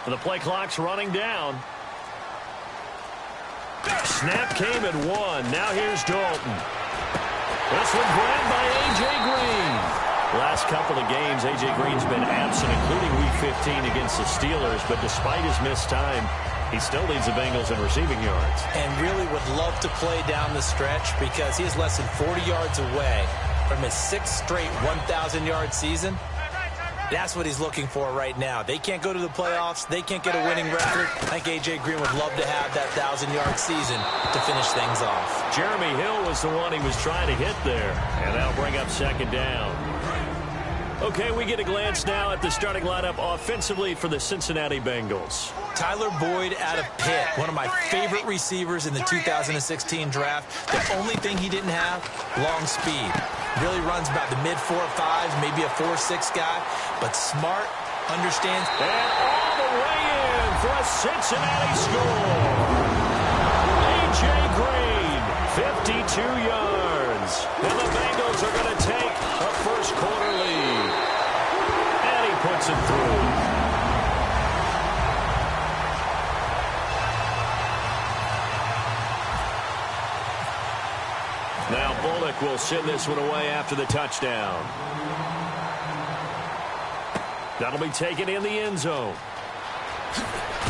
The play clock's running down. Snap came at 1. Now here's Dalton. This one grabbed by A.J. Green. Last couple of games, A.J. Green's been absent, including Week 15 against the Steelers. But despite his missed time, he still leads the Bengals in receiving yards. And really would love to play down the stretch because he is less than 40 yards away from his 6th straight 1,000-yard season. That's what he's looking for right now. They can't go to the playoffs. They can't get a winning record. I think A.J. Green would love to have that 1,000-yard season to finish things off. Jeremy Hill was the one he was trying to hit there. And that'll bring up second down. Okay, we get a glance now at the starting lineup offensively for the Cincinnati Bengals. Tyler Boyd out of Pitt, one of my favorite receivers in the 2016 draft. The only thing he didn't have, long speed. Really runs about the mid-4.5s, maybe a 4.6 guy, but smart, understands. And all the way in for a Cincinnati score. A.J. Green, 52 yards. And the Bengals are going to take a first-quarter lead. And he puts it through. Now Bullock will send this one away after the touchdown. That'll be taken in the end zone.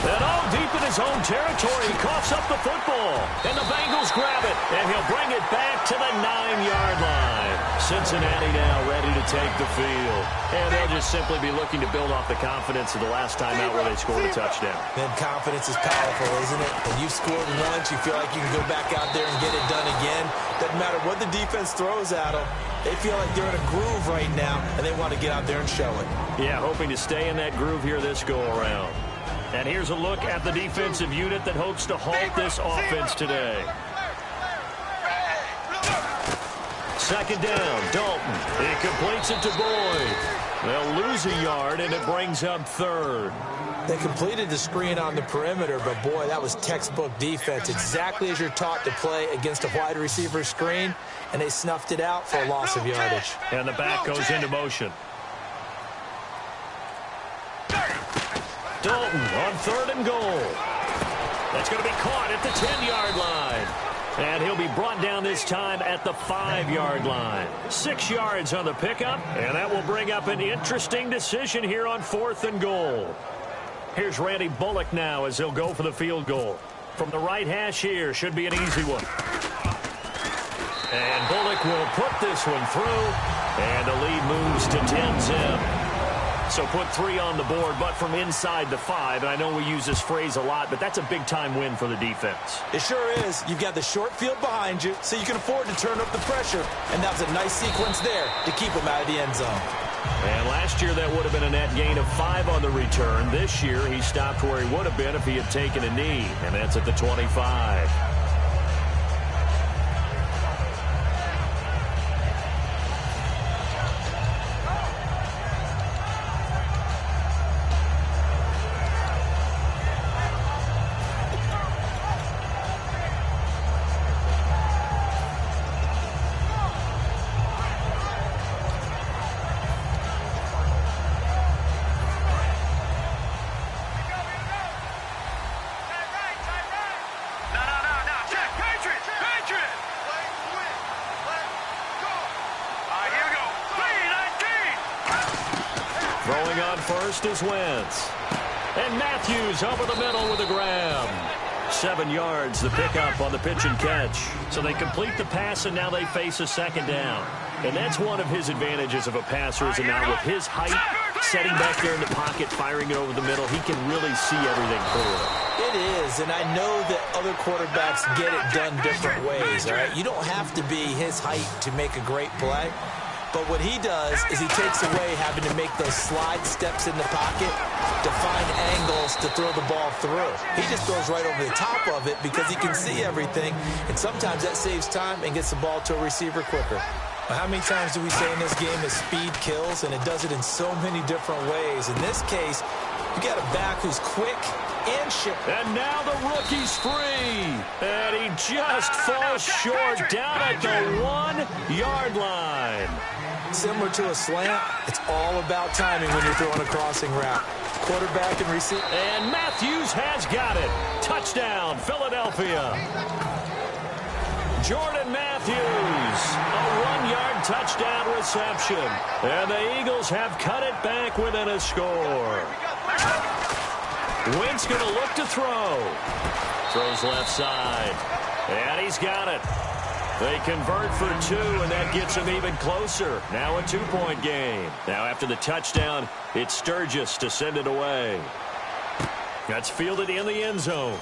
And all deep in his own territory, he coughs up the football. And the Bengals grab it, and he'll bring it back to the 9-yard line. Cincinnati now ready to take the field. And they'll just simply be looking to build off the confidence of the last time out where they scored a touchdown. Then confidence is powerful, isn't it? When you've scored once, you feel like you can go back out there and get it done again. Doesn't matter what the defense throws at them. They feel like they're in a groove right now, and they want to get out there and show it. Yeah, hoping to stay in that groove here this go-around. And here's a look at the defensive unit that hopes to halt this offense today. Second down, Dalton. He completes it to Boyd. They'll lose a yard, and it brings up third. They completed the screen on the perimeter, but boy, that was textbook defense. Exactly as you're taught to play against a wide receiver screen, and they snuffed it out for a loss of yardage. And the back goes into motion. Dalton on 3rd and goal. That's going to be caught at the 10-yard line. And he'll be brought down this time at the 5-yard line. 6 yards on the pickup, and that will bring up an interesting decision here on 4th and goal. Here's Randy Bullock now as he'll go for the field goal. From the right hash here, should be an easy one. And Bullock will put this one through, and the lead moves to 10-zip. So put 3 on the board, but from inside the 5. And I know we use this phrase a lot, but that's a big-time win for the defense. It sure is. You've got the short field behind you, so you can afford to turn up the pressure. And that was a nice sequence there to keep him out of the end zone. And last year, that would have been a net gain of 5 on the return. This year, he stopped where he would have been if he had taken a knee, and that's at the 25. Throwing on first is Wentz. And Matthews over the middle with a grab. 7 yards, the pickup on the pitch and catch. So they complete the pass, and now they face a second down. And that's one of his advantages of a passer, is now with his height, setting back there in the pocket, firing it over the middle, he can really see everything clearly. It is, and I know that other quarterbacks get it done different ways, all right? You don't have to be his height to make a great play. But what he does is he takes away having to make those slide steps in the pocket to find angles to throw the ball through. He just throws right over the top of it because he can see everything, and sometimes that saves time and gets the ball to a receiver quicker. Now, how many times do we say in this game that speed kills, and it does it in so many different ways? In this case, you got a back who's quick and shit. And now the rookie's free. And he just falls short down at the 1-yard line. Similar to a slant, it's all about timing when you're throwing a crossing route. quarterback and receiver. And Matthews has got it. Touchdown, Philadelphia. Jordan Matthews, a 1-yard touchdown reception. And the Eagles have cut it back within a score. Wentz going to look to throw. Throws left side. And he's got it. They convert for 2, and that gets them even closer. Now a 2-point game. Now after the touchdown, it's Sturgis to send it away. That's fielded in the end zone.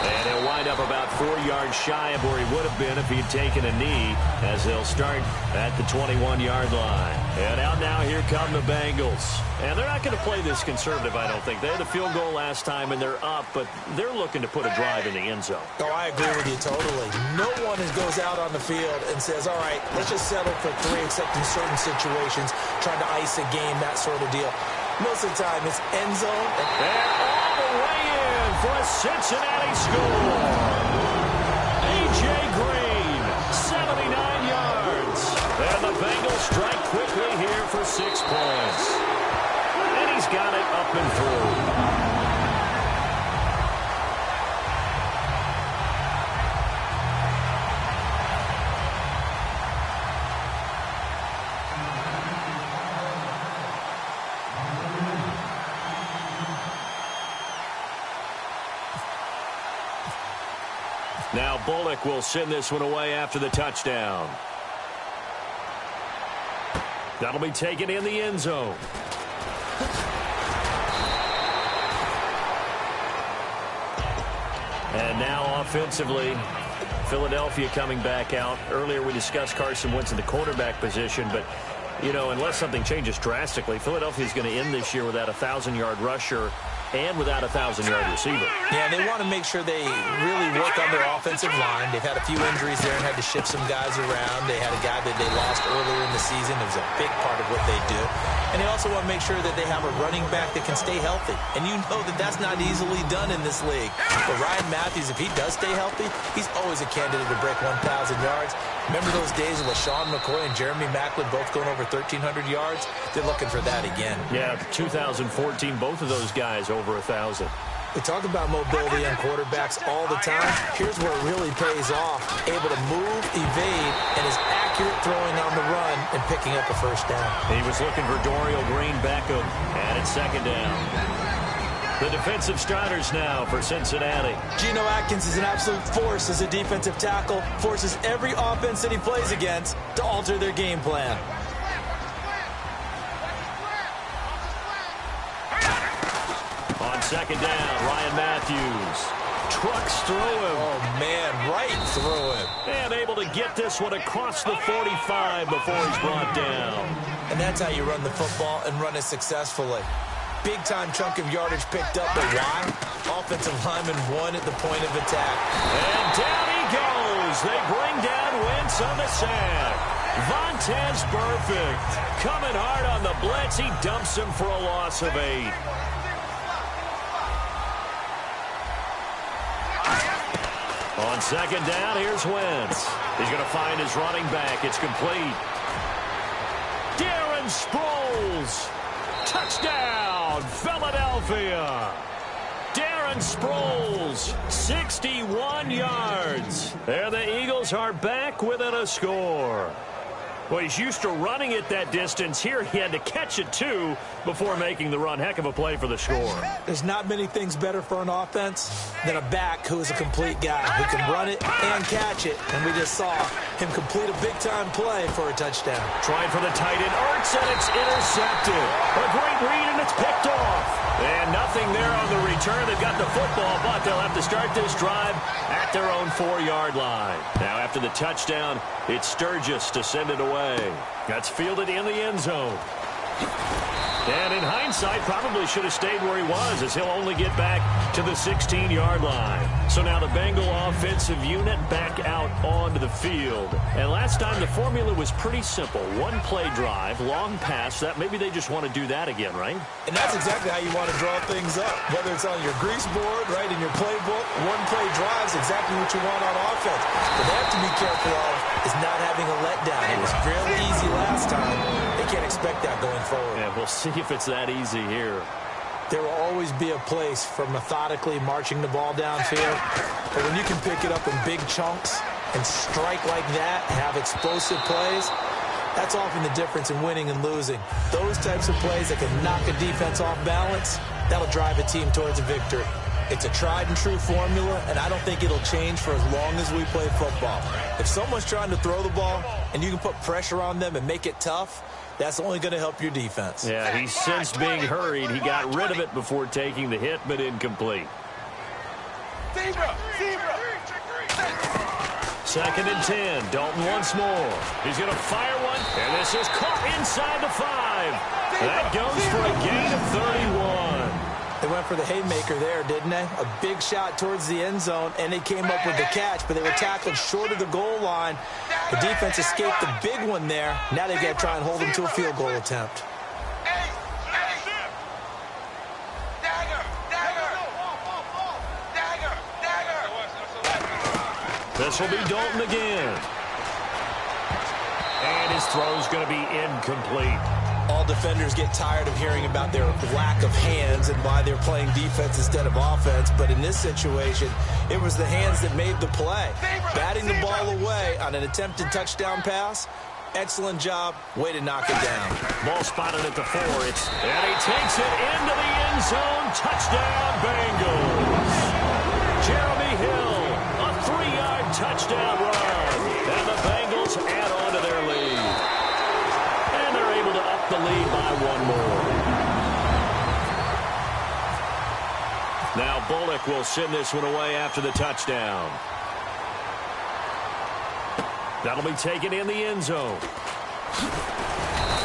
And he'll wind up about 4 yards shy of where he would have been if he'd taken a knee, as they'll start at the 21-yard line. And out now, here come the Bengals. And they're not going to play this conservative, I don't think. They had a field goal last time, and they're up, but they're looking to put a drive in the end zone. Oh, I agree with you totally. No one goes out on the field and says, all right, let's just settle for 3, except in certain situations, trying to ice a game, that sort of deal. Most of the time, it's end zone. And all the way in for a Cincinnati score. A.J. Green, 79 yards. And the Bengals strike quickly here for 6 points. And he's got it up and through. Now Bullock will send this one away after the touchdown. That'll be taken in the end zone. And now offensively, Philadelphia coming back out. Earlier we discussed Carson Wentz in the quarterback position, but, you know, unless something changes drastically, Philadelphia is going to end this year without a 1,000-yard rusher and without a 1,000-yard receiver. Yeah, they want to make sure they really work on their offensive line. They've had a few injuries there and had to shift some guys around. They had a guy that they lost earlier in the season. It was a big part of what they do. And they also want to make sure that they have a running back that can stay healthy. And you know that that's not easily done in this league. But Ryan Matthews, if he does stay healthy, he's always a candidate to break 1,000 yards. Remember those days of LaShawn McCoy and Jeremy Maclin both going over 1,300 yards? They're looking for that again. Yeah, 2014, both of those guys over 1,000. We talk about mobility on quarterbacks all the time. Here's where it really pays off. Able to move, evade, and is accurate throwing on the run and picking up a first down. He was looking for Dorial Green Beckham, and it's second down. The defensive starters now for Cincinnati. Geno Atkins is an absolute force as a defensive tackle. Forces every offense that he plays against to alter their game plan. On second down, Ryan Matthews trucks through him. Oh, man, right through him. And able to get this one across the 45 before he's brought down. And that's how you run the football and run it successfully. Big-time chunk of yardage picked up, but why? Offensive lineman won at the point of attack. And down he goes. They bring down Wentz on the sack. Vontaze Burfict coming hard on the blitz. He dumps him for a loss of 8. On second down, here's Wentz. He's going to find his running back. It's complete. Darren Sproles. Touchdown, Philadelphia. Darren Sproles, 61 yards. And the Eagles are back within a score. Well, he's used to running it that distance. Here he had to catch it, too, before making the run. Heck of a play for the score. There's not many things better for an offense than a back who is a complete guy who can run it and catch it. And we just saw him complete a big-time play for a touchdown. Trying for the tight end, Ertz, and it's intercepted. A great read, and it's picked off. And nothing there on the return. They've got the football, but they'll have to start this drive at their own 4-yard line. Now, after the touchdown, it's Sturgis to send it away. That's fielded in the end zone. And in hindsight, probably should have stayed where he was, as he'll only get back to the 16-yard line. So now the Bengal offensive unit back out onto the field. And last time the formula was pretty simple. One-play drive, long pass. That maybe they just want to do that again, right? And that's exactly how you want to draw things up. Whether it's on your grease board, right, in your playbook, one-play drive is exactly what you want on offense. But they have to be careful of is not having a letdown. It was fairly easy last time. They can't expect that going forward. Yeah, we'll see if it's that easy here. There will always be a place for methodically marching the ball downfield. But when you can pick it up in big chunks and strike like that, have explosive plays, that's often the difference in winning and losing. Those types of plays that can knock a defense off balance, that'll drive a team towards a victory. It's a tried and true formula, and I don't think it'll change for as long as we play football. If someone's trying to throw the ball and you can put pressure on them and make it tough, that's only going to help your defense. Yeah, he sensed being hurried. He got rid of it before taking the hit, but incomplete. Second and 10. Dalton once more. He's going to fire one, and this is caught inside the 5. That goes for a gain of 31. They went for the haymaker there, didn't they? A big shot towards the end zone, and they came up with the catch, but they were tackled short of the goal line. The defense escaped the big one there. Now they've got to try and hold them to a field goal attempt. This will be Dalton again. And his throw's going to be incomplete. All defenders get tired of hearing about their lack of hands and why they're playing defense instead of offense. But in this situation, it was the hands that made the play. Batting the ball away on an attempted touchdown pass, excellent job. Way to knock it down. Ball spotted at the 4. And he takes it into the end zone. Touchdown, Bengals. Jeremy Hill, a 3-yard touchdown run. And the Bengals add on to their lead. And they're able to up the lead by 1 more. Now Bullock will send this one away after the touchdown. That'll be taken in the end zone.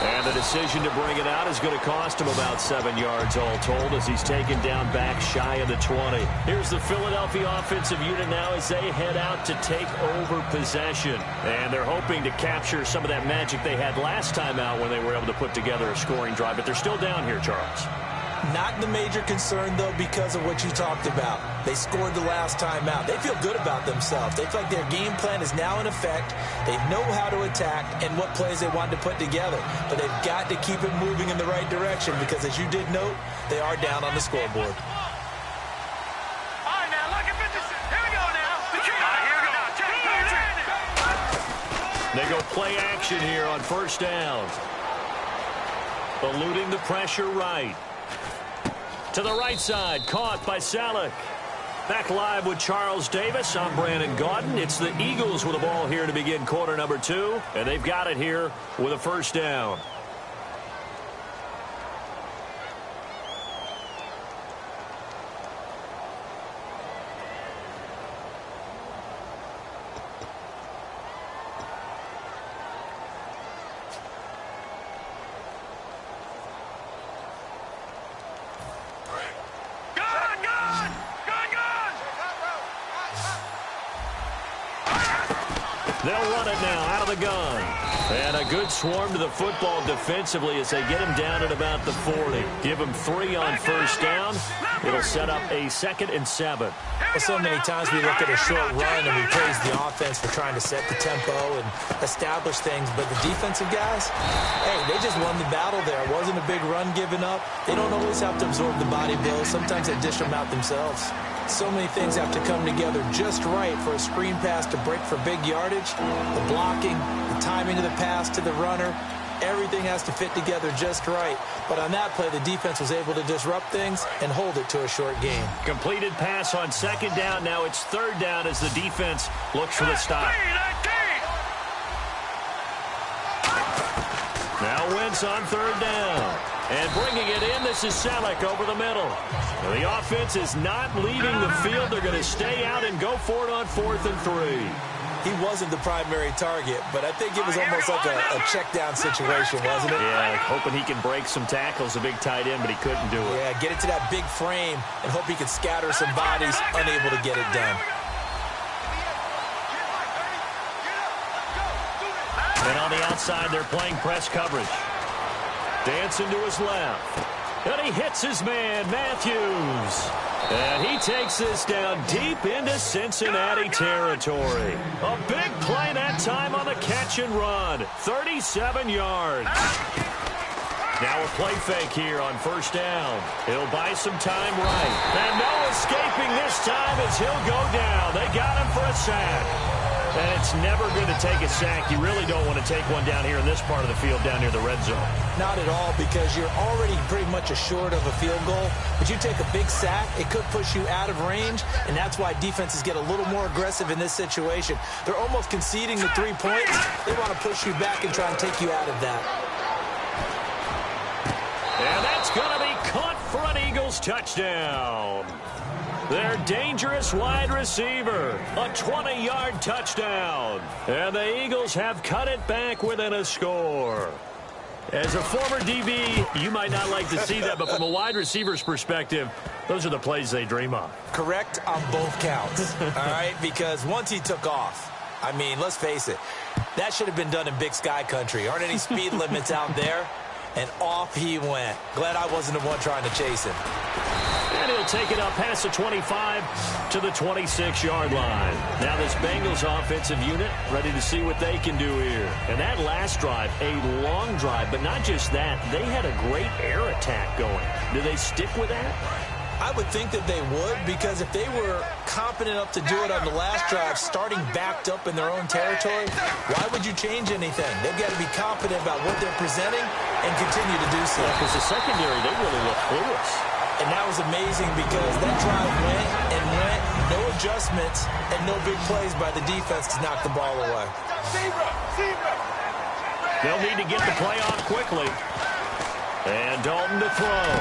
And the decision to bring it out is going to cost him about 7 yards all told as he's taken down back shy of the 20. Here's the Philadelphia offensive unit now as they head out to take over possession. And they're hoping to capture some of that magic they had last time out when they were able to put together a scoring drive. But they're still down here, Charles. Not the major concern, though, because of what you talked about. They scored the last time out. They feel good about themselves. They feel like their game plan is now in effect. They know how to attack and what plays they want to put together. But they've got to keep it moving in the right direction because, as you did note, they are down on the scoreboard. They go play action here on first down. Eluding the pressure right. To the right side, caught by Salek. Back live with Charles Davis. I'm Brandon Gaudin. It's the Eagles with the ball here to begin quarter number 2. And they've got it here with a first down. They'll run it now out of the gun. And a good swarm to the football defensively as they get him down at about the 40. Give him 3 on first down. It'll set up a 2nd and 7. Well, so many times we look at a short run and we praise the offense for trying to set the tempo and establish things. But the defensive guys, hey, they just won the battle there. It wasn't a big run given up. They don't always have to absorb the body blows. Sometimes they dish them out themselves. So many things have to come together just right for a screen pass to break for big yardage. The blocking, the timing of the pass to the runner, everything has to fit together just right. But on that play, the defense was able to disrupt things and hold it to a short gain. Completed pass on 2nd down. Now it's 3rd down as the defense looks for the stop. Now Wentz on 3rd down. And bringing it in, this is Salek over the middle. Now the offense is not leaving the field. They're going to stay out and go for it on 4th and 3. He wasn't the primary target, but I think it was almost like a check down situation, wasn't it? Yeah, hoping he can break some tackles, a big tight end, but he couldn't do it. Yeah, get it to that big frame and hope he can scatter some bodies, unable to get it done. And on the outside, they're playing press coverage. Dancing to his left. And he hits his man, Matthews. And he takes this down deep into Cincinnati territory. A big play that time on the catch and run. 37 yards. Now a play fake here on first down. He'll buy some time right. And no escaping this time as he'll go down. They got him for a sack. And it's never going to take a sack. You really don't want to take one down here in this part of the field down near the red zone. Not at all, because you're already pretty much assured of a field goal. But you take a big sack, it could push you out of range, and that's why defenses get a little more aggressive in this situation. They're almost conceding the 3 points. They want to push you back and try and take you out of that. And that's going to be caught for an Eagles touchdown. Their dangerous wide receiver, a 20-yard touchdown. And the Eagles have cut it back within a score. As a former DB, you might not like to see that, but from a wide receiver's perspective, those are the plays they dream of. Correct on both counts, all right? Because once he took off, I mean, let's face it, that should have been done in Big Sky country. Aren't any speed limits out there? And off he went. Glad I wasn't the one trying to chase him. And he'll take it up past the 25 to the 26-yard line. Now this Bengals offensive unit ready to see what they can do here. And that last drive, a long drive, but not just that. They had a great air attack going. Do they stick with that? I would think that they would, because if they were competent enough to do it on the last drive, starting backed up in their own territory, why would you change anything? They've got to be confident about what they're presenting and continue to do so. Because the secondary, they really look clueless. And that was amazing because that drive went and went, no adjustments, and no big plays by the defense to knock the ball away. They'll need to get the play off quickly. And Dalton to throw.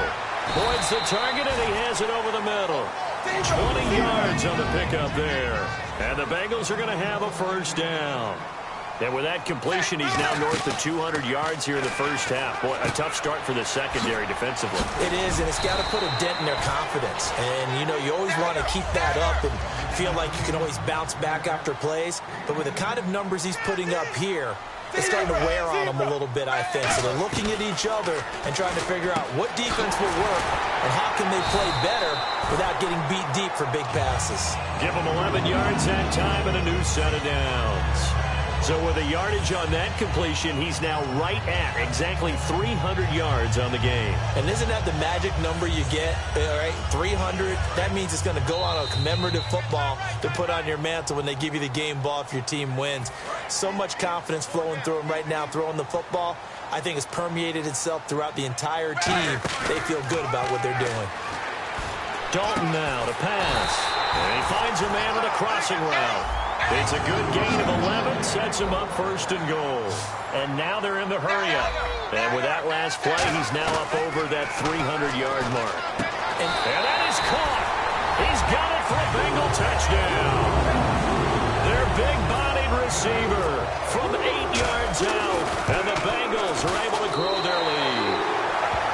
Boyd's the target, and he has it over the middle. 20 yards on the pickup there. And the Bengals are going to have a first down. And with that completion, he's now north of 200 yards here in the first half. Boy, a tough start for the secondary defensively. It is, and it's got to put a dent in their confidence. And, you know, you always want to keep that up and feel like you can always bounce back after plays. But with the kind of numbers he's putting up here, it's starting to wear on them a little bit, I think. So they're looking at each other and trying to figure out what defense will work and how can they play better without getting beat deep for big passes. Give them 11 yards that time and a new set of downs. So with a yardage on that completion, he's now right at exactly 300 yards on the game. And isn't that the magic number you get? All right, 300. That means it's going to go on a commemorative football to put on your mantle when they give you the game ball if your team wins. So much confidence flowing through him right now, throwing the football. I think it's permeated itself throughout the entire team. They feel good about what they're doing. Dalton now to pass. And he finds a man with a crossing route. It's a good gain of 11, sets him up first and goal. And now they're in the hurry-up. And with that last play, he's now up over that 300-yard mark. And that is caught. He's got it for a Bengal touchdown. Their big-bodied receiver from 8 yards out. And the Bengals are able to grow their lead.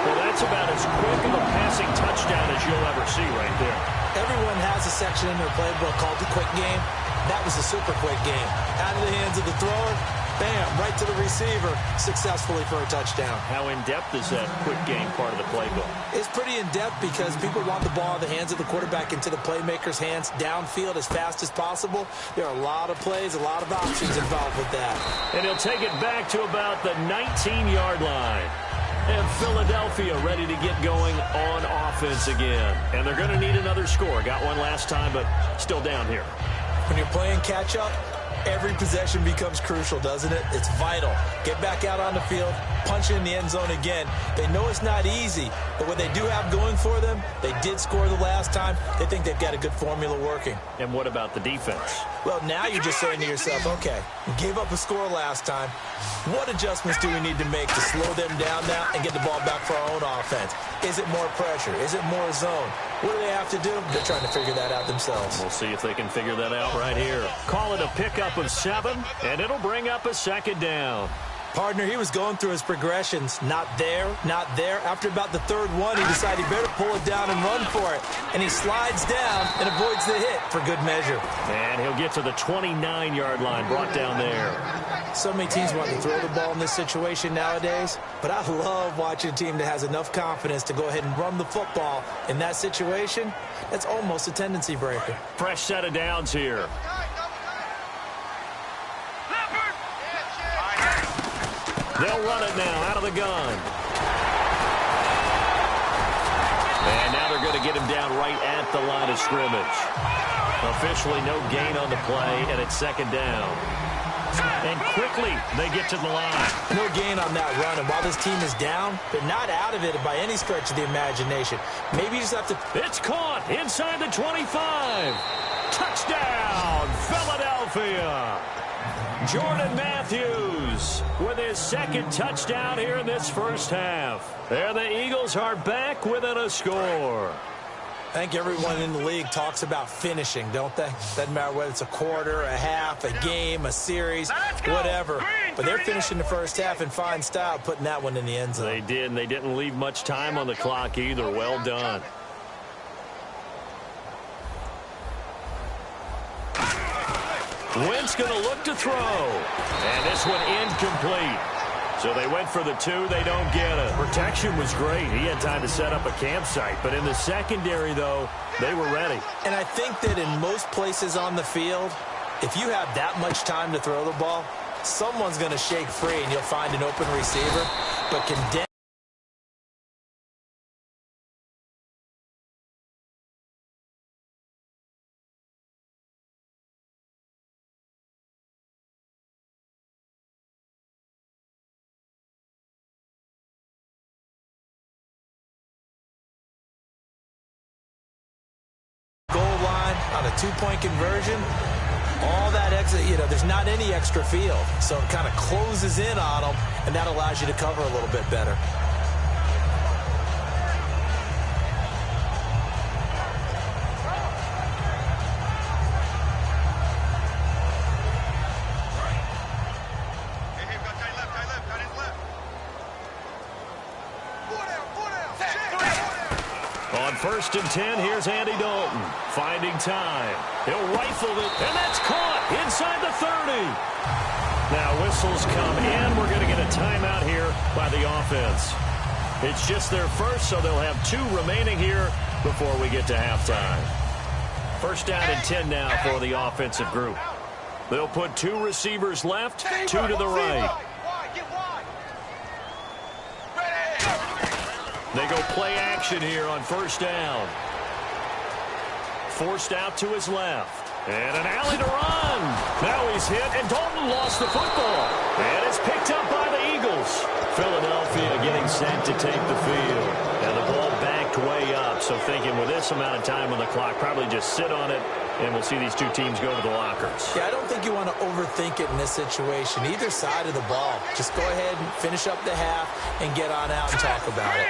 Well, that's about as quick of a passing touchdown as you'll ever see right there. Everyone has a section in their playbook called the quick game. That was a super quick game. Out of the hands of the thrower, bam, right to the receiver, successfully for a touchdown. How in-depth is that quick game part of the playbook? It's pretty in-depth because people want the ball in the hands of the quarterback into the playmaker's hands downfield as fast as possible. There are a lot of plays, a lot of options involved with that. And he'll take it back to about the 19-yard line. And Philadelphia ready to get going on offense again. And they're going to need another score. Got one last time, but still down here. When you're playing catch-up, every possession becomes crucial, doesn't it? It's vital. Get back out on the field, punch in the end zone again. They know it's not easy, but what they do have going for them, they did score the last time. They think they've got a good formula working. And what about the defense? Well, now you're just saying to yourself, okay, we gave up a score last time. What adjustments do we need to make to slow them down now and get the ball back for our own offense? Is it more pressure? Is it more zone? What do they have to do? They're trying to figure that out themselves. We'll see if they can figure that out right here. Call it a pickup of 7, and it'll bring up a second down. Partner, he was going through his progressions. Not there, not there. After about the third one, he decided he better pull it down and run for it. And he slides down and avoids the hit for good measure. And he'll get to the 29-yard line, brought down there. So many teams want to throw the ball in this situation nowadays, but I love watching a team that has enough confidence to go ahead and run the football. In that situation, that's almost a tendency breaker. Fresh set of downs here. They'll run it now out of the gun. And now they're going to get him down right at the line of scrimmage. Officially no gain on the play, and it's second down. And quickly they get to the line. No gain on that run, and while this team is down, they're not out of it by any stretch of the imagination. Maybe you just have to... It's caught inside the 25. Touchdown, Philadelphia. Jordan Matthews with his second touchdown here in this first half. And the Eagles are back within a score. I think everyone in the league talks about finishing, don't they? Doesn't matter whether it's a quarter, a half, a game, a series, whatever. But they're finishing the first half in fine style, putting that one in the end zone. They did, and they didn't leave much time on the clock either. Well done. Wentz going to look to throw. And this one incomplete. So they went for the two. They don't get it. Protection was great. He had time to set up a campsite. But in the secondary, though, they were ready. And I think that in most places on the field, if you have that much time to throw the ball, someone's going to shake free and you'll find an open receiver. But condemn. On a two-point conversion, all that extra, there's not any extra field. So it kind of closes in on them, and that allows you to cover a little bit better. On 1st and 10, here's Andy Dalton finding time. He'll rifle it, and that's caught inside the 30. Now whistles come in. We're going to get a timeout here by the offense. It's just their first, so they'll have 2 remaining here before we get to halftime. First down and 10 now for the offensive group. They'll put 2 receivers left, 2 to the right. They go play action here on first down. Forced out to his left. And an alley to run. Now he's hit, and Dalton lost the football. And it's picked up by the Eagles. Philadelphia getting set to take the field. And the ball backed way up. So thinking with this amount of time on the clock, probably just sit on it, and we'll see these 2 teams go to the lockers. Yeah, I don't think you want to overthink it in this situation. Either side of the ball. Just go ahead and finish up the half and get on out and talk about it.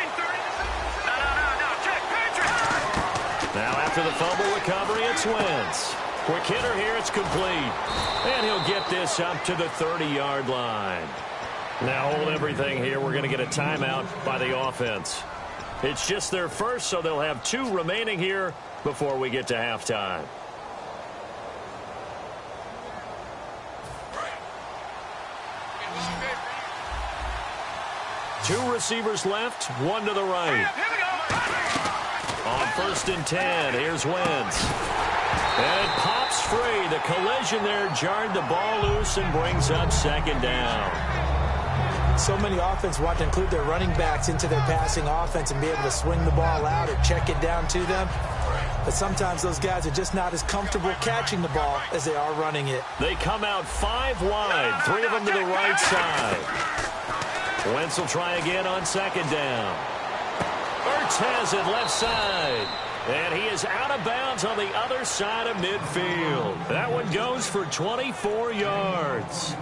Now after the fumble recovery, it's Wentz. Quick hitter here, it's complete. And he'll get this up to the 30-yard line. Now hold everything here. We're going to get a timeout by the offense. It's just their first, so they'll have 2 remaining here before we get to halftime. Two receivers left, 1 to the right. On 1st and 10, here's Wentz. And it pops free. The collision there jarred the ball loose and brings up second down. So many offenses want to include their running backs into their passing offense and be able to swing the ball out or check it down to them. But sometimes those guys are just not as comfortable catching the ball as they are running it. They come out 5 wide, 3 of them to the right side. Wentz will try again on second down. Ertz has it left side. And he is out of bounds on the other side of midfield. That one goes for 24 yards.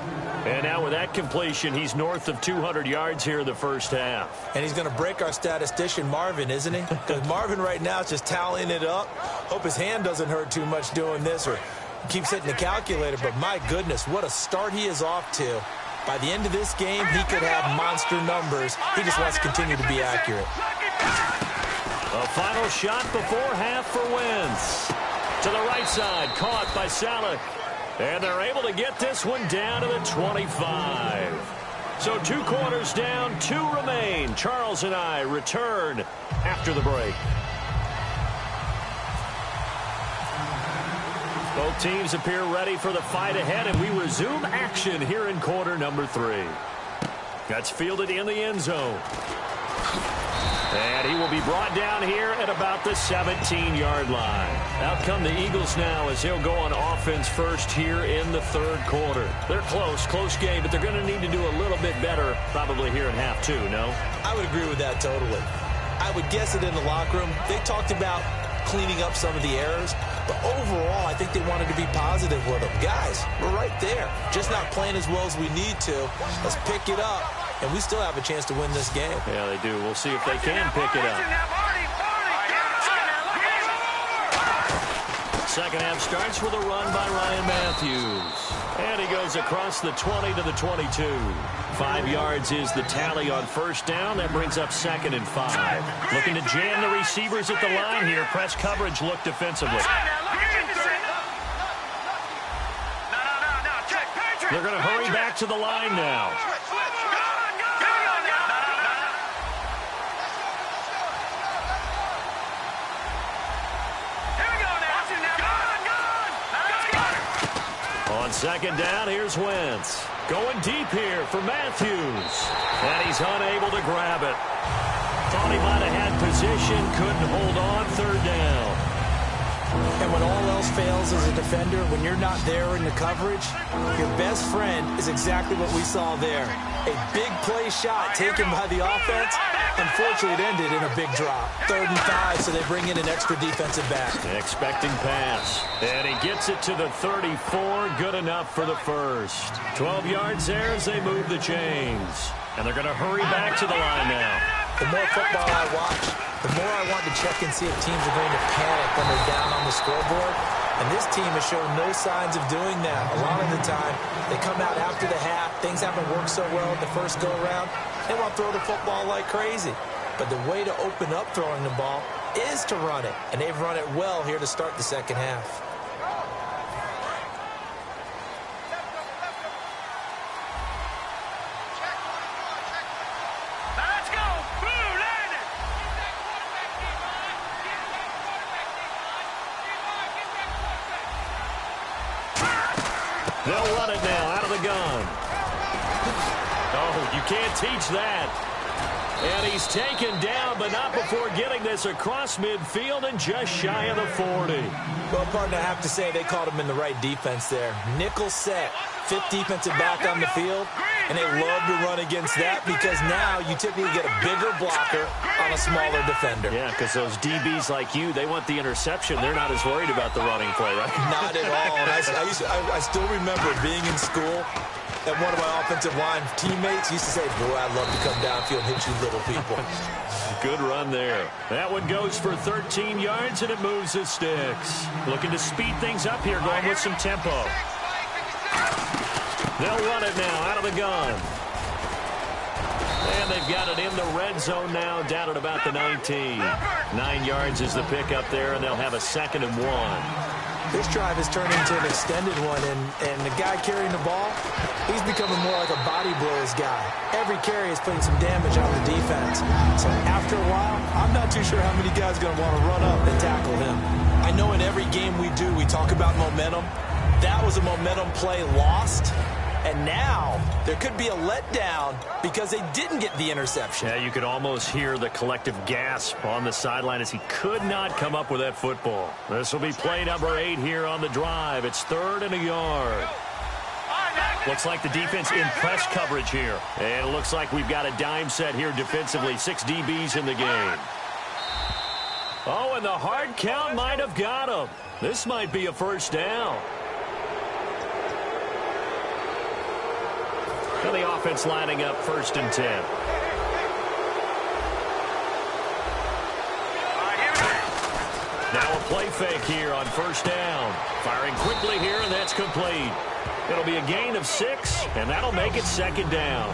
And now with that completion, he's north of 200 yards here in the first half. And he's going to break our statistician, Marvin, isn't he? Because Marvin right now is just tallying it up. Hope his hand doesn't hurt too much doing this or keeps hitting the calculator. But my goodness, what a start he is off to. By the end of this game, he could have monster numbers. He just wants to continue to be accurate. A final shot before half for Wentz. To the right side, caught by Salek. And they're able to get this one down to the 25. So 2 quarters down, 2 remain. Charles and I return after the break. Both teams appear ready for the fight ahead, and we resume action here in quarter number 3. That's fielded in the end zone. And he will be brought down here at about the 17-yard line. Out come the Eagles now as he'll go on offense first here in the 3rd quarter. They're close game, but they're going to need to do a little bit better probably here in half 2, no? I would agree with that totally. I would guess it in the locker room. They talked about cleaning up some of the errors, but overall, I think they wanted to be positive with them. Guys, we're right there. Just not playing as well as we need to. Let's pick it up, and we still have a chance to win this game. Yeah, they do. We'll see if they can pick it up. Second half starts with a run by Ryan Matthews. And he goes across the 20 to the 22. 5 yards is the tally on first down. That brings up 2nd and 5. Looking to jam the receivers at the line here. Press coverage look defensively. They're going to hurry back to the line now. On second down, here's Wentz. Going deep here for Matthews. And he's unable to grab it. Thought he might have had position, couldn't hold on, 3rd down. And when all else fails as a defender, when you're not there in the coverage, your best friend is exactly what we saw there. A big play shot taken by the offense. Unfortunately, it ended in a big drop. 3rd and 5, so they bring in an extra defensive back. Expecting pass. And he gets it to the 34. Good enough for the first. 12 yards there as they move the chains. And they're going to hurry back to the line now. The more football I watch, the more I want to check and see if teams are going to panic when they're down on the scoreboard. And this team has shown no signs of doing that. A lot of the time, they come out after the half. Things haven't worked so well in the first go-around. They want to throw the football like crazy. But the way to open up throwing the ball is to run it. And they've run it well here to start the second half. They'll run it now out of the gun. Oh, you can't teach that. And he's taken down, but not before getting this across midfield and just shy of the 40. Well, partner, I have to say they caught him in the right defense there. Nickel set, 5th defensive back on the field, and they love to run against that because now you typically get a bigger blocker on a smaller defender. Yeah, because those DBs like you, they want the interception. They're not as worried about the running play, right? Not at all. And I still remember being in school, and one of my offensive line teammates used to say, boy, I'd love to come downfield and hit you little people. Good run there. That one goes for 13 yards, and it moves the sticks. Looking to speed things up here, going with some tempo. They'll run it now out of the gun. And they've got it in the red zone now, down at about the 19. 9 yards is the pickup there, and they'll have a 2nd and 1. This drive has turned into an extended one, and the guy carrying the ball, he's becoming more like a body blows guy. Every carry is putting some damage on the defense. So after a while, I'm not too sure how many guys are going to want to run up and tackle him. I know in every game we do, we talk about momentum. That was a momentum play lost. And now there could be a letdown because they didn't get the interception. Yeah, you could almost hear the collective gasp on the sideline as he could not come up with that football. This will be play number 8 here on the drive. It's 3rd and a yard. Looks like the defense in press coverage here. And it looks like we've got a dime set here defensively. 6 DBs in the game. Oh, and the hard count might have got him. This might be a first down. And the offense lining up 1st and 10. Now a play fake here on first down. Firing quickly here, and that's complete. It'll be a gain of 6, and that'll make it 2nd down.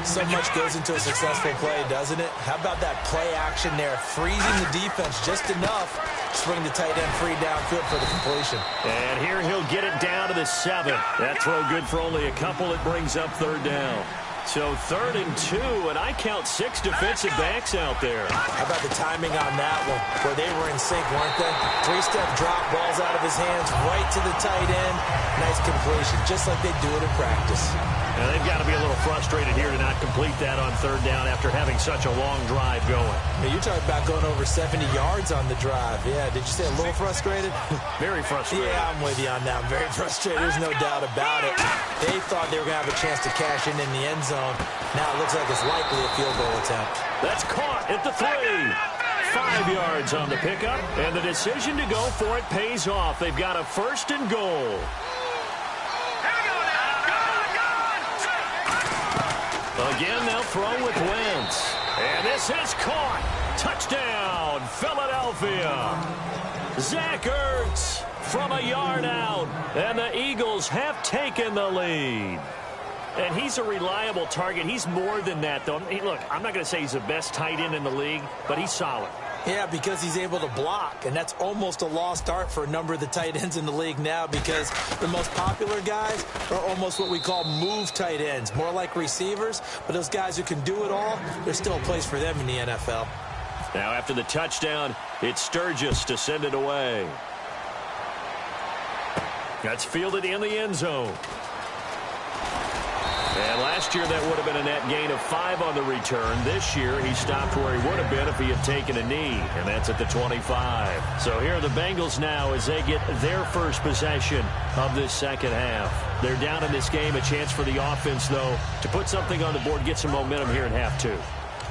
So much goes into a successful play, doesn't it? How about that play action there, freezing the defense just enough to bring the tight end free downfield for the completion. And here he'll get it down to the 7. That throw good for only a couple. It brings up 3rd down. So 3rd and 2, and I count 6 defensive backs out there. How about the timing on that one, where they were in sync, weren't they? 3-step drop, balls out of his hands, right to the tight end. Nice completion, just like they do it in practice. Now, they've got to be a little frustrated here to not complete that on 3rd down after having such a long drive going. Now, you're talking about going over 70 yards on the drive. Yeah, did you say a little frustrated? Very frustrated. Yeah, I'm with you on that. I'm very frustrated. There's no doubt about it. They thought they were going to have a chance to cash in the end zone. Now it looks like it's likely a field goal attempt. That's caught at the 3. 5 yards on the pickup, and the decision to go for it pays off. They've got a 1st and goal. Again, they'll throw with Wentz. And this is caught. Touchdown, Philadelphia. Zach Ertz from a yard out. And the Eagles have taken the lead. And he's a reliable target. He's more than that, though. Look, I'm not going to say he's the best tight end in the league, but he's solid. Yeah, because he's able to block, and that's almost a lost art for a number of the tight ends in the league now because the most popular guys are almost what we call move tight ends, more like receivers, but those guys who can do it all, there's still a place for them in the NFL. Now after the touchdown, it's Sturgis to send it away. That's fielded in the end zone. And last year, that would have been a net gain of 5 on the return. This year, he stopped where he would have been if he had taken a knee, and that's at the 25. So here are the Bengals now as they get their first possession of this 2nd half. They're down in this game. A chance for the offense, though, to put something on the board, get some momentum here in half 2.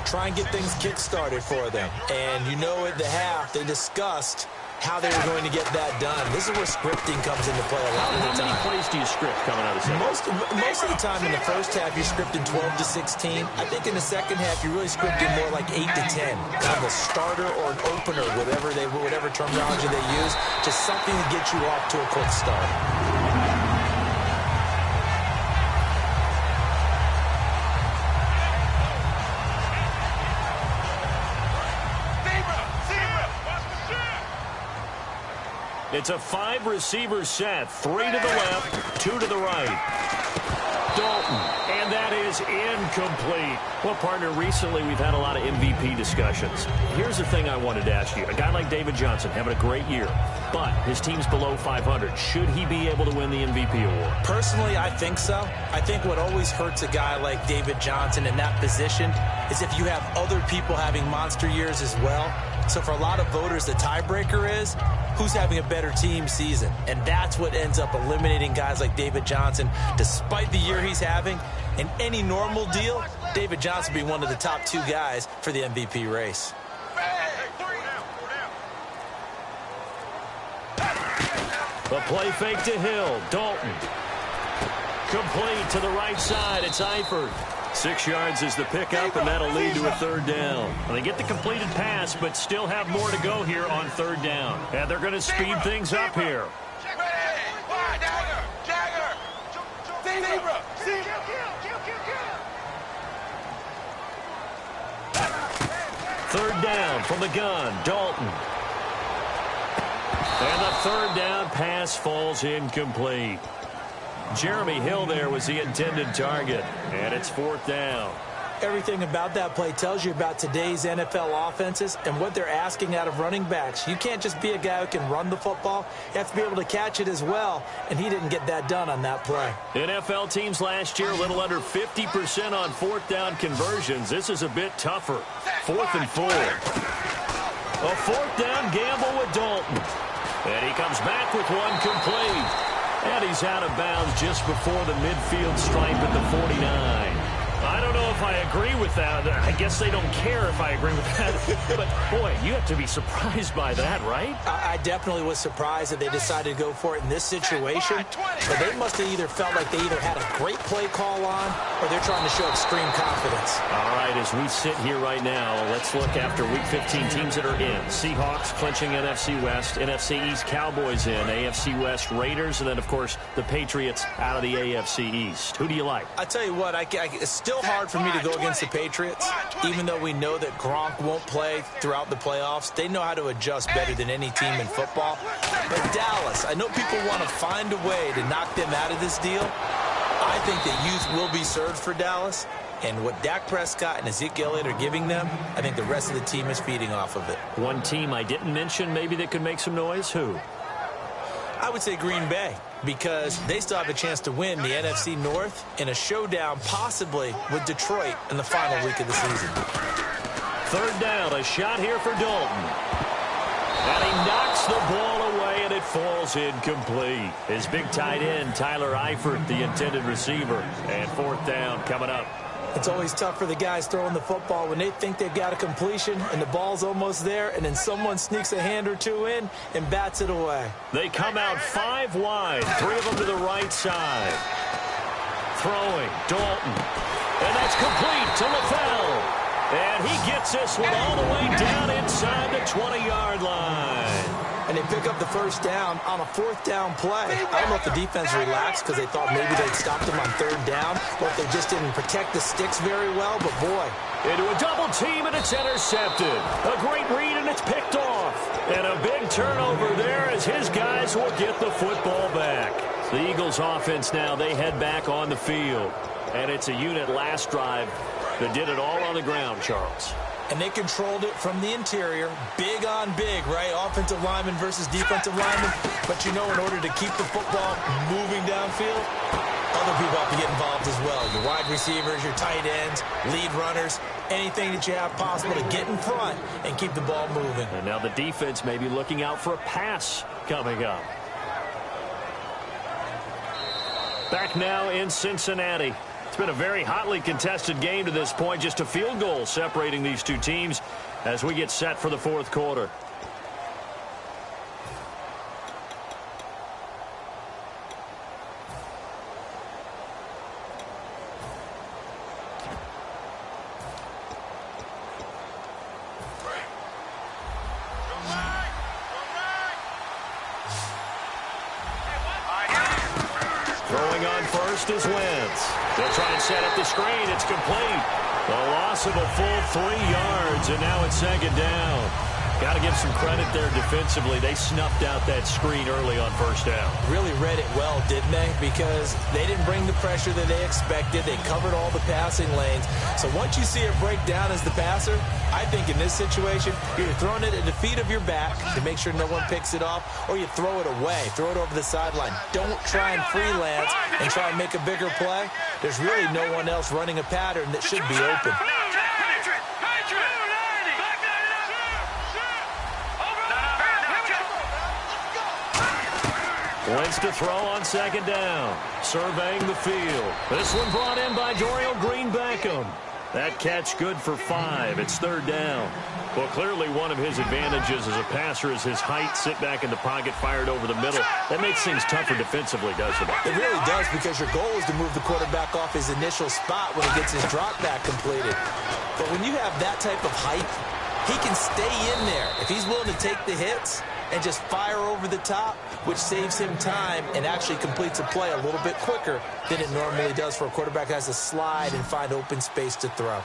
Try and get things kick-started for them. And you know at the half, they discussed how they were going to get that done. This is where scripting comes into play a lot of the time. How many plays do you script coming out of the second? Most of the time in the first half, you're scripting 12 to 16. I think in the second half, you're really scripting more like 8 to 10. Kind of a starter or an opener, whatever terminology they use. Just something to get you off to a quick start. It's a 5-receiver set. 3 to the left, 2 to the right. Dalton, and that is incomplete. Well, partner, recently we've had a lot of MVP discussions. Here's the thing I wanted to ask you. A guy like David Johnson having a great year, but his team's below 500. Should he be able to win the MVP award? Personally, I think so. I think what always hurts a guy like David Johnson in that position is if you have other people having monster years as well. So for a lot of voters, the tiebreaker is who's having a better team season. And that's what ends up eliminating guys like David Johnson. Despite the year he's having, in any normal deal, David Johnson would be one of the top 2 guys for the MVP race. A play fake to Hill. Dalton. Complete to the right side. It's Eifert. 6 yards is the pickup, and that'll lead to a 3rd down. Well, they get the completed pass, but still have more to go here on 3rd down. And they're going to speed things up here. Third down from the gun, Dalton. And the 3rd down pass falls incomplete. Jeremy Hill there was the intended target, and it's 4th down. Everything about that play tells you about today's NFL offenses and what they're asking out of running backs. You can't just be a guy who can run the football. You have to be able to catch it as well, and he didn't get that done on that play. NFL teams last year a little under 50% on 4th down conversions. This is a bit tougher. 4th and 4. A 4th down gamble with Dalton. And he comes back with one complete. And he's out of bounds just before the midfield stripe at the 49. I don't know if I agree with that. I guess they don't care if I agree with that. But, boy, you have to be surprised by that, right? I definitely was surprised that they decided to go for it in this situation. But they must have either felt like they either had a great play call on or they're trying to show extreme confidence. All right, as we sit here right now, let's look after Week 15 teams that are in. Seahawks clinching NFC West, NFC East Cowboys in, AFC West Raiders, and then, of course, the Patriots out of the AFC East. Who do you like? I tell you what, it's still hard for me to go against the Patriots, even though we know that Gronk won't play throughout the playoffs. They know how to adjust better than any team in football. But Dallas, I know people want to find a way to knock them out of this deal. I think that youth will be served for Dallas. And what Dak Prescott and Ezekiel Elliott are giving them, I think the rest of the team is feeding off of it. One team I didn't mention maybe that could make some noise, who? I would say Green Bay, because they still have a chance to win the NFC North in a showdown possibly with Detroit in the final week of the season. Third down, a shot here for Dalton. And he knocks the ball away, and it falls incomplete. His big tight end, Tyler Eifert, the intended receiver. And fourth down coming up. It's always tough for the guys throwing the football when they think they've got a completion and the ball's almost there, and then someone sneaks a hand or two in and bats it away. They come out 5 wide, 3 of them to the right side. Throwing, Dalton. And that's complete to LaFell. And he gets this one all the way down inside the 20-yard line. And they pick up the first down on a fourth down play. I don't know if the defense relaxed because they thought maybe they'd stopped them on third down, or if they just didn't protect the sticks very well, but boy. Into a double team, and it's intercepted. A great read, and it's picked off. And a big turnover there as his guys will get the football back. The Eagles offense now, they head back on the field. And it's a unit last drive that did it all on the ground, Charles. And they controlled it from the interior, big on big, right? Offensive lineman versus defensive lineman. But you know, in order to keep the football moving downfield, other people have to get involved as well. Your wide receivers, your tight ends, lead runners, anything that you have possible to get in front and keep the ball moving. And now the defense may be looking out for a pass coming up. Back now in Cincinnati. It's been a very hotly contested game to this point. Just a field goal separating these two teams as we get set for the fourth quarter. Throwing on first is Wentz. They'll try and set up the screen. It's complete. The loss of a full 3 yards, and now it's second down. Got to give some credit there defensively. They snuffed out that screen early on first down. Really read it well, didn't they? Because they didn't bring the pressure that they expected. They covered all the passing lanes. So once you see it break down as the passer, I think in this situation, you're throwing it at the feet of your back to make sure no one picks it off, or you throw it away, throw it over the sideline. Don't try and freelance and try and make a bigger play. There's really no one else running a pattern that should be open. Wentz to throw on second down. Surveying the field. This one brought in by Dorial Green-Beckham. That catch good for 5. It's third down. Well, clearly one of his advantages as a passer is his height. Sit back in the pocket, fired over the middle. That makes things tougher defensively, doesn't it? It really does, because your goal is to move the quarterback off his initial spot when he gets his drop back completed. But when you have that type of height, he can stay in there. If he's willing to take the hits and just fire over the top, which saves him time and actually completes a play a little bit quicker than it normally does for a quarterback who has to slide and find open space to throw.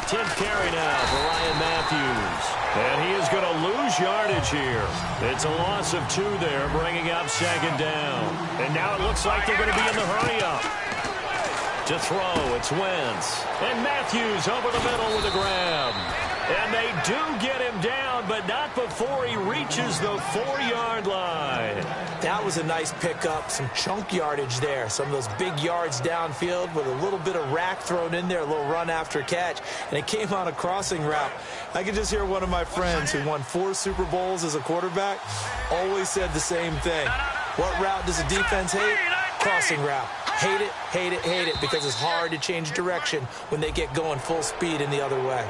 10th carry now for Ryan Matthews. And he is going to lose yardage here. It's a loss of 2 there, bringing up second down. And now it looks like they're going to be in the hurry-up. To throw, it's Wentz. And Matthews over the middle with a grab. And they do get him down, but not before he reaches the 4-yard line. That was a nice pickup, some chunk yardage there. Some of those big yards downfield with a little bit of rack thrown in there, a little run after catch, and it came on a crossing route. I could just hear one of my friends who won 4 Super Bowls as a quarterback always said the same thing. What route does the defense hate? Crossing route. Hate it, hate it, hate it, because it's hard to change direction when they get going full speed in the other way.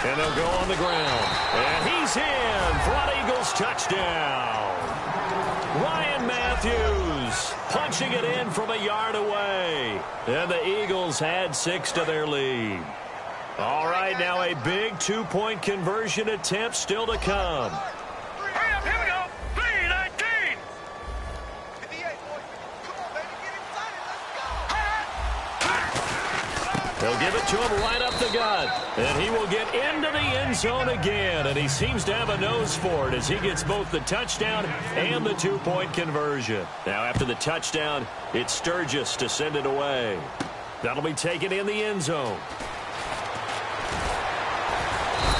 And they'll go on the ground. And he's in for an Eagles touchdown. Ryan Matthews punching it in from a yard away. And the Eagles add 6 to their lead. All right, now a big 2-point conversion attempt still to come. Hurry up, here we go. 3-19. They'll give it to him right up the gut. And he will get into the end zone again. And he seems to have a nose for it as he gets both the touchdown and the 2-point conversion. Now after the touchdown, it's Sturgis to send it away. That'll be taken in the end zone.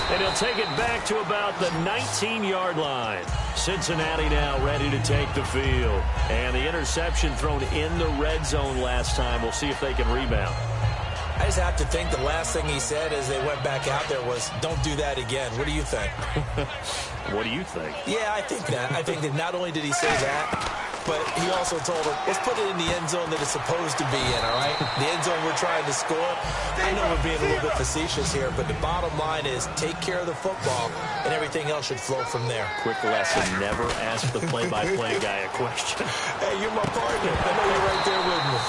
And he'll take it back to about the 19-yard line. Cincinnati now ready to take the field. And the interception thrown in the red zone last time. We'll see if they can rebound. I just have to think the last thing he said as they went back out there was, don't do that again. What do you think? What do you think? Yeah, I think that. I think that not only did he say that, but he also told him, let's put it in the end zone that it's supposed to be in, all right? The end zone we're trying to score. I know we're being a little bit facetious here, but the bottom line is take care of the football, and everything else should flow from there. Quick lesson, never ask the play-by-play guy a question. Hey, you're my partner. I know you're right there with me.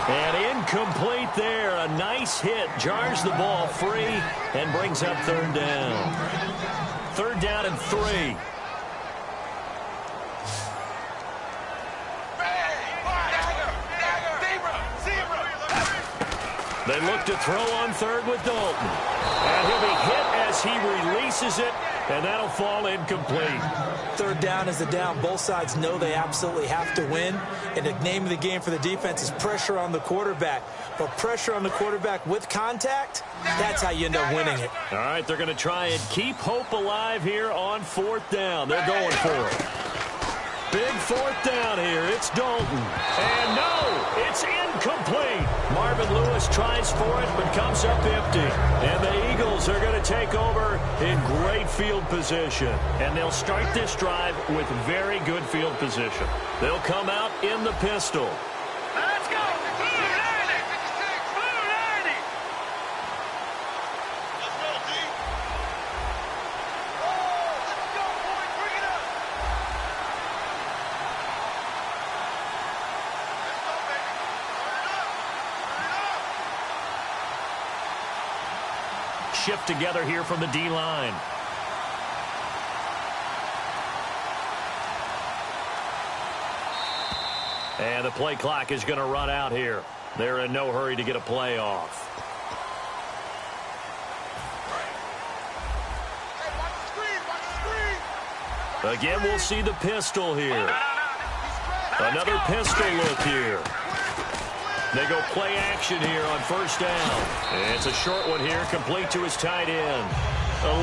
And incomplete there. A nice hit. Jars the ball free and brings up 3rd down. 3rd down and 3. They look to throw on 3rd with Dalton. And he'll be hit as he releases it, and that'll fall incomplete. 3rd down is the down. Both sides know they absolutely have to win. And the name of the game for the defense is pressure on the quarterback. But pressure on the quarterback with contact, that's how you end up winning it. All right, they're going to try and keep hope alive here on 4th down. They're going for it. Big 4th down here. It's Dalton. And no, it's incomplete. Marvin Lewis tries for it, but comes up empty. And the Eagles are going to take over in great field position. And they'll start this drive with very good field position. They'll come out in the pistol. Let's go. Blue 90. Blue 90. Let's go, D. Let's go, boys. Bring it up. Let's go, baby. Turn it up. Shift together here from the D-line. And the play clock is going to run out here. They're in no hurry to get a play off. Hey, watch the screen. Watch the screen. Again, we'll see the pistol here. Another pistol look here. They go play action here on 1st down. And it's a short one here, complete to his tight end.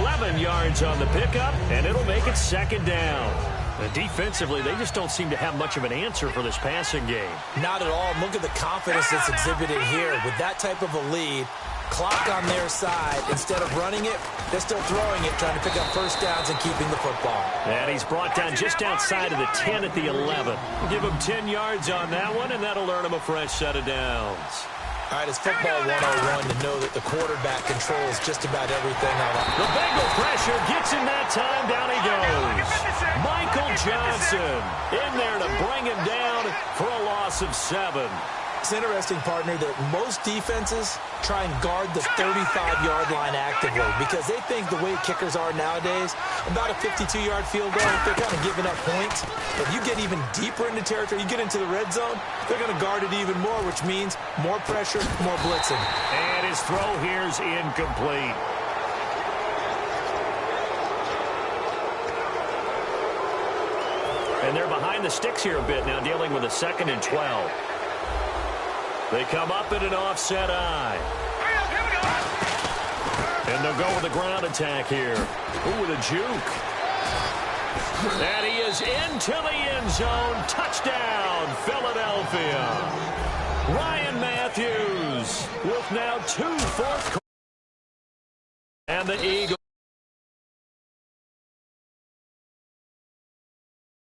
11 yards on the pickup, and it'll make it 2nd down. And defensively, they just don't seem to have much of an answer for this passing game. Not at all. Look at the confidence that's exhibited here. With that type of a lead, clock on their side, instead of running it, they're still throwing it, trying to pick up 1st downs and keeping the football. And he's brought down just outside of the 10 at the 11. Give him 10 yards on that one, and that'll earn him a fresh set of downs. All right, it's football 101 to know that the quarterback controls just about everything on it. The Bengal pressure gets him that time. Down he goes. Michael Johnson in there to bring him down for a loss of 7. It's interesting, partner, that most defenses try and guard the 35-yard line actively because they think the way kickers are nowadays, about a 52-yard field goal, they're kind of giving up points. But you get even deeper into territory, you get into the red zone, they're going to guard it even more, which means more pressure, more blitzing. And his throw here's incomplete. And they're behind the sticks here a bit now, dealing with a 2nd and 12. They come up in an offset eye. And they'll go with the ground attack here. Ooh, with a juke. And he is into the end zone. Touchdown, Philadelphia. Ryan Matthews with now 2 fourth. And the Eagles